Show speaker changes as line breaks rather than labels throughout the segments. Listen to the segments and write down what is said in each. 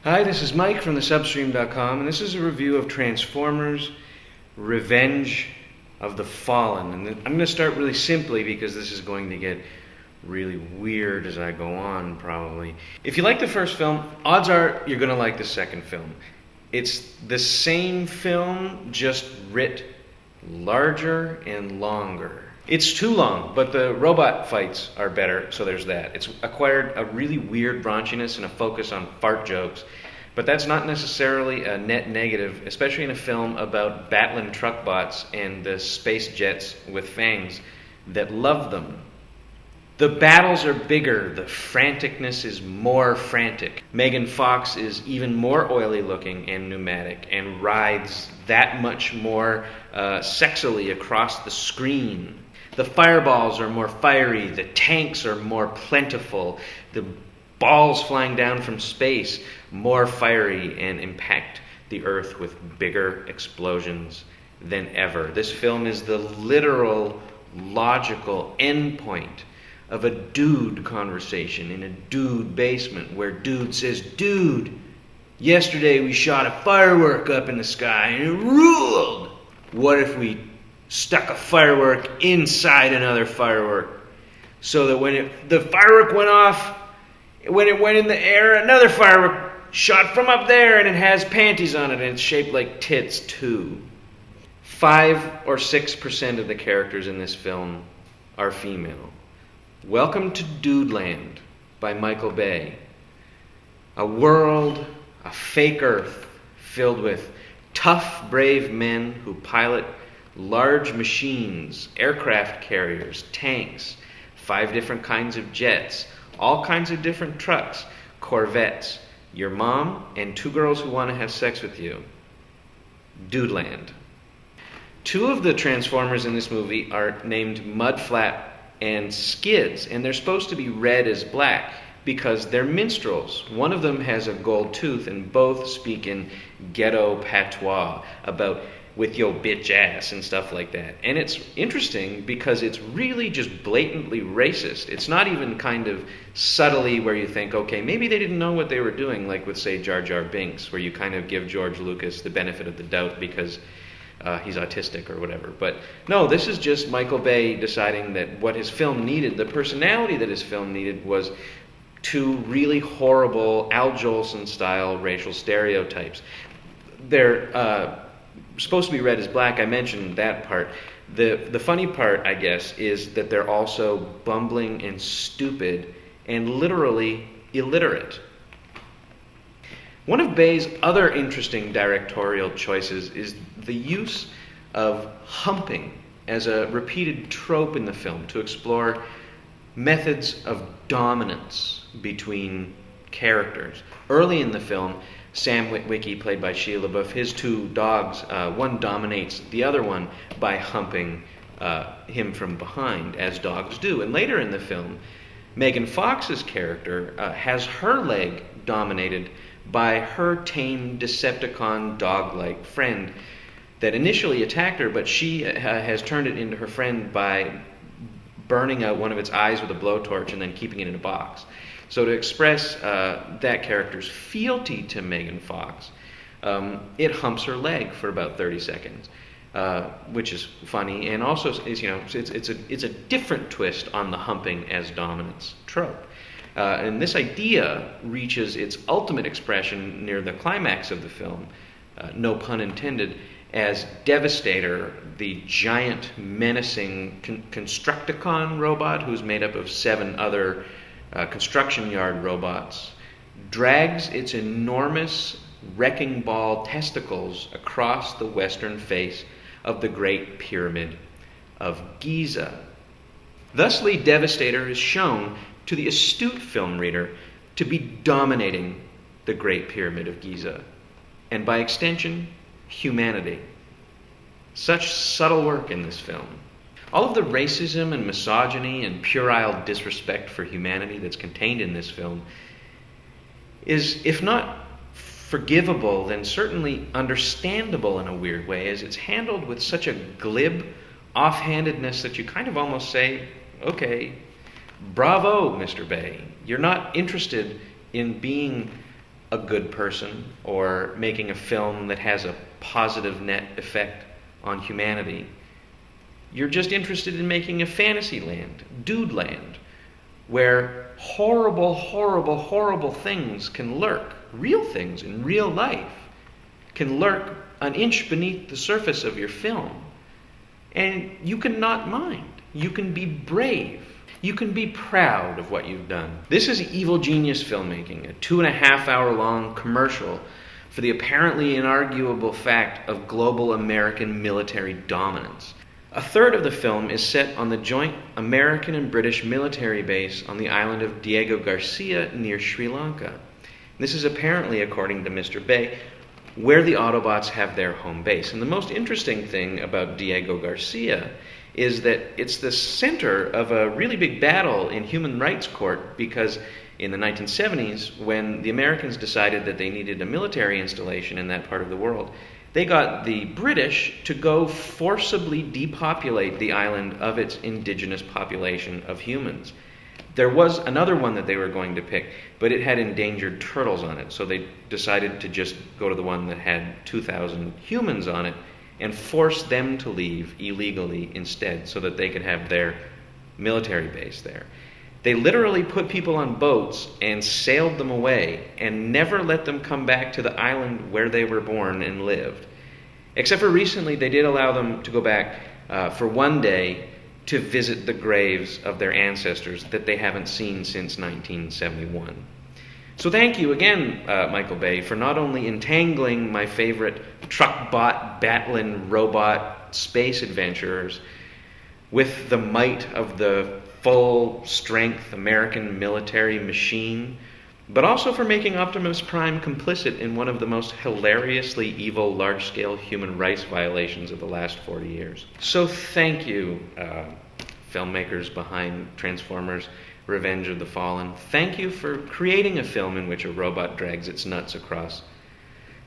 Hi, this is Mike from thesubstream.com, and this is a review of Transformers Revenge of the Fallen. And I'm going to start really simply because this is going to get really weird as I go on, probably. If you like the first film, odds are you're going to like the second film. It's the same film, just writ larger and longer. It's too long, but the robot fights are better, so there's that. It's acquired a really weird raunchiness and a focus on fart jokes, but that's not necessarily a net negative, especially in a film about battling truck bots and the space jets with fangs that love them. The battles are bigger, the franticness is more frantic. Megan Fox is even more oily looking and pneumatic and rides that much more sexily across the screen. The fireballs are more fiery, the tanks are more plentiful, the balls flying down from space more fiery and impact the earth with bigger explosions than ever. This film is the literal, logical endpoint of a dude conversation in a dude basement where dude says, "Dude, yesterday we shot a firework up in the sky and it ruled. What if we stuck a firework inside another firework so that when the firework went off, when it went in the air, another firework shot from up there and it has panties on it and it's shaped like tits too." 5 or 6% of the characters in this film are female. Welcome to Dudeland by Michael Bay. A world, a fake Earth filled with tough, brave men who pilot large machines, aircraft carriers, tanks, 5 different kinds of jets, all kinds of different trucks, Corvettes, your mom, and 2 girls who want to have sex with you. Dudeland. 2 of the Transformers in this movie are named Mudflat and Skids, and they're supposed to be red as black because they're minstrels. One of them has a gold tooth, and both speak in ghetto patois about with your bitch ass and stuff like that. And it's interesting because it's really just blatantly racist. It's not even kind of subtly where you think, okay, maybe they didn't know what they were doing, like with, say, Jar Jar Binks, where you kind of give George Lucas the benefit of the doubt because he's autistic or whatever. But no, this is just Michael Bay deciding that what his film needed, the personality that his film needed, was 2 really horrible Al Jolson-style racial stereotypes. They're supposed to be red as black. I mentioned that part. The funny part, I guess, is that they're also bumbling and stupid and literally illiterate. One of Bay's other interesting directorial choices is the use of humping as a repeated trope in the film to explore methods of dominance between characters. Early in the film, Sam Witwicky, played by Shia LaBeouf, his 2 dogs, one dominates the other one by humping him from behind, as dogs do. And later in the film, Megan Fox's character has her leg dominated by her tame Decepticon dog-like friend that initially attacked her, but she has turned it into her friend by burning out one of its eyes with a blowtorch and then keeping it in a box. So to express that character's fealty to Megan Fox, it humps her leg for about 30 seconds, which is funny, and also is, it's a different twist on the humping as dominance trope. And this idea reaches its ultimate expression near the climax of the film, no pun intended, as Devastator, the giant, menacing Constructicon robot who's made up of 7 other construction yard robots, drags its enormous wrecking ball testicles across the western face of the Great Pyramid of Giza. Thusly, Devastator is shown to the astute film reader to be dominating the Great Pyramid of Giza, and by extension, humanity. Such subtle work in this film. All of the racism and misogyny and puerile disrespect for humanity that's contained in this film is, if not forgivable, then certainly understandable in a weird way, as it's handled with such a glib offhandedness that you kind of almost say, okay, bravo, Mr. Bay. You're not interested in being a good person or making a film that has a positive net effect on humanity. You're just interested in making a fantasy land, dude land, where horrible, horrible, horrible things can lurk. Real things in real life can lurk an inch beneath the surface of your film. And you can not mind. You can be brave. You can be proud of what you've done. This is Evil Genius Filmmaking, a 2.5-hour long commercial for the apparently inarguable fact of global American military dominance. A third of the film is set on the joint American and British military base on the island of Diego Garcia near Sri Lanka. This is apparently, according to Mr. Bay, where the Autobots have their home base. And the most interesting thing about Diego Garcia is that it's the center of a really big battle in human rights court, because in the 1970s, when the Americans decided that they needed a military installation in that part of the world, they got the British to go forcibly depopulate the island of its indigenous population of humans. There was another one that they were going to pick, but it had endangered turtles on it, so they decided to just go to the one that had 2,000 humans on it and force them to leave illegally instead so that they could have their military base there. They literally put people on boats and sailed them away and never let them come back to the island where they were born and lived. Except for recently, they did allow them to go back for one day to visit the graves of their ancestors that they haven't seen since 1971. So thank you again, Michael Bay, for not only entangling my favorite truck-bot, battling robot space adventurers with the might of the full-strength American military machine, but also for making Optimus Prime complicit in one of the most hilariously evil large-scale human rights violations of the last 40 years. So thank you, filmmakers behind Transformers: Revenge of the Fallen. Thank you for creating a film in which a robot drags its nuts across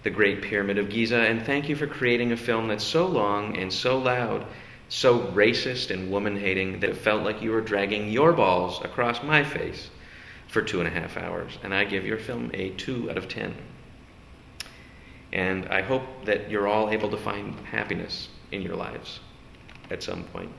the Great Pyramid of Giza, and thank you for creating a film that's so long and so loud, so racist and woman-hating that it felt like you were dragging your balls across my face for 2.5 hours. And I give your film a 2 out of 10. And I hope that you're all able to find happiness in your lives at some point.